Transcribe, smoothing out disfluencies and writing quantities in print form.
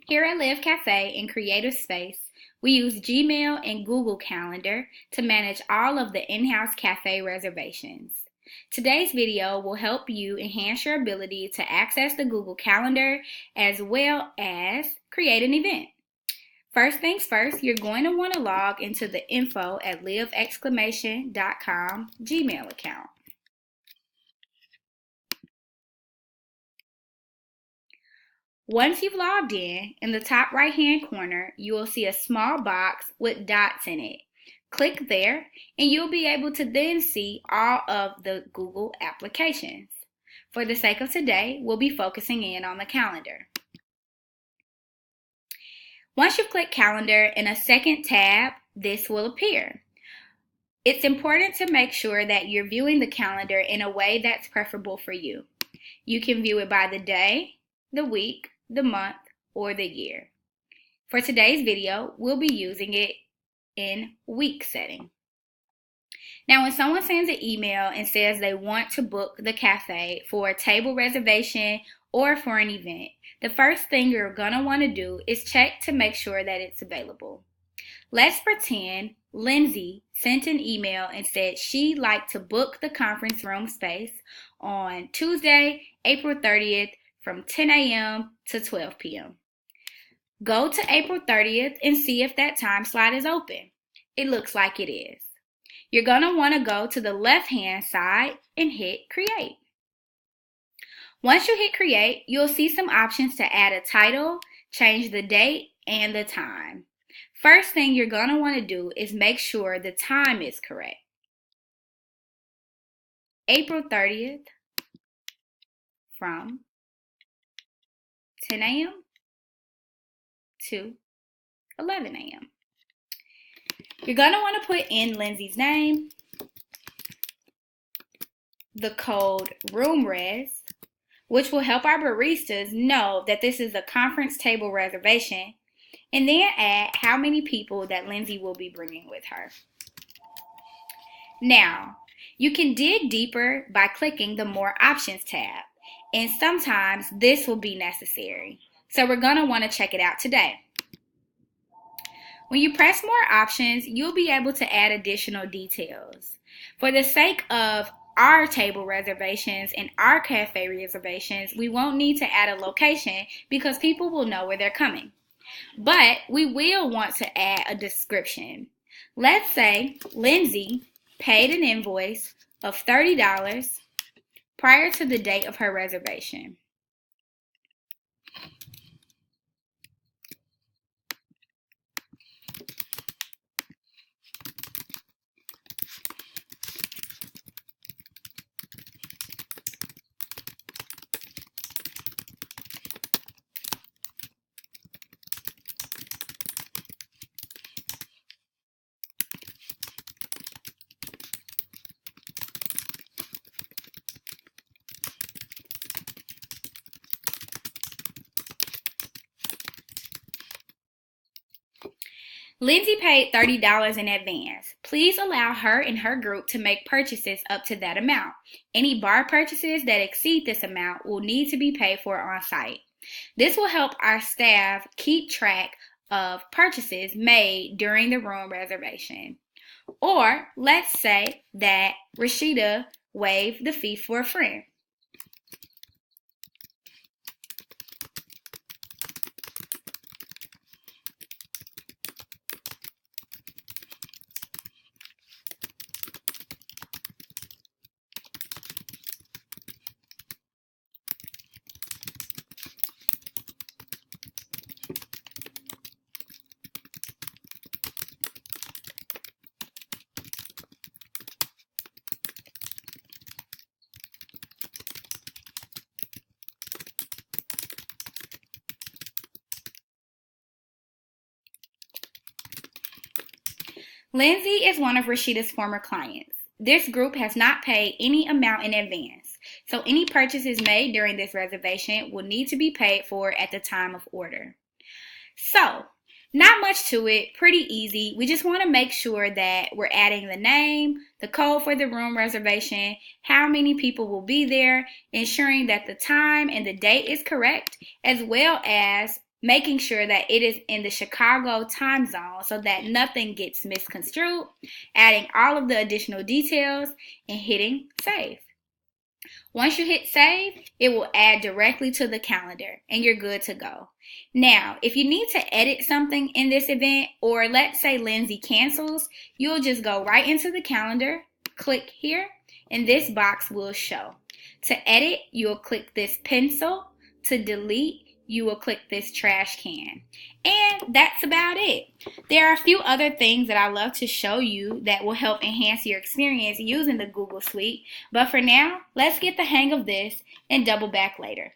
Here at Live Cafe in Creative Space, we use Gmail and Google Calendar to manage all of the in-house cafe reservations. Today's video will help you enhance your ability to access the Google Calendar as well as create an event. First things first, you're going to want to log into the info@live!com Gmail account. Once you've logged in the top right-hand corner, you will see a small box with dots in it. Click there, and you'll be able to then see all of the Google applications. For the sake of today, we'll be focusing in on the calendar. Once you click calendar, in a second tab, this will appear. It's important to make sure that you're viewing the calendar in a way that's preferable for you. You can view it by the day, the week, the month, or the year. For today's video, we'll be using it in week setting. Now, when someone sends an email and says they want to book the cafe for a table reservation or for an event, the first thing you're going to want to do is check to make sure that it's available. Let's pretend Lindsay sent an email and said she'd like to book the conference room space on Tuesday, April 30th from 10 a.m. to 12 p.m. Go to April 30th and see if that time slot is open. It looks like it is. You're going to want to go to the left-hand side and hit Create. Once you hit Create, you'll see some options to add a title, change the date, and the time. First thing you're going to want to do is make sure the time is correct. April 30th from 10 a.m. to 11 a.m. You're going to want to put in Lindsay's name, the code Room Res, which will help our baristas know that this is a conference table reservation, and then add how many people that Lindsay will be bringing with her. Now, you can dig deeper by clicking the More Options tab, and sometimes this will be necessary. So we're going to want to check it out today. When you press More Options, you'll be able to add additional details. For the sake of our table reservations and our cafe reservations, we won't need to add a location because people will know where they're coming. But we will want to add a description. Let's say Lindsay paid an invoice of $30 prior to the date of her reservation. Lindsay paid $30 in advance. Please allow her and her group to make purchases up to that amount. Any bar purchases that exceed this amount will need to be paid for on site. This will help our staff keep track of purchases made during the room reservation. Or let's say that Rashida waived the fee for a friend. Lindsay is one of Rashida's former clients. This group has not paid any amount in advance, so any purchases made during this reservation will need to be paid for at the time of order. So, not much to it, pretty easy. We just want to make sure that we're adding the name, the code for the room reservation, how many people will be there, ensuring that the time and the date is correct, as well as making sure that it is in the Chicago time zone so that nothing gets misconstrued, adding all of the additional details, and hitting save. Once you hit save, it will add directly to the calendar and you're good to go. Now, if you need to edit something in this event, or let's say Lindsay cancels, you'll just go right into the calendar, click here, and this box will show. To edit, you'll click this pencil. To delete, you will click this trash can. And that's about it. There are a few other things that I love to show you that will help enhance your experience using the Google Suite. But for now, let's get the hang of this and double back later.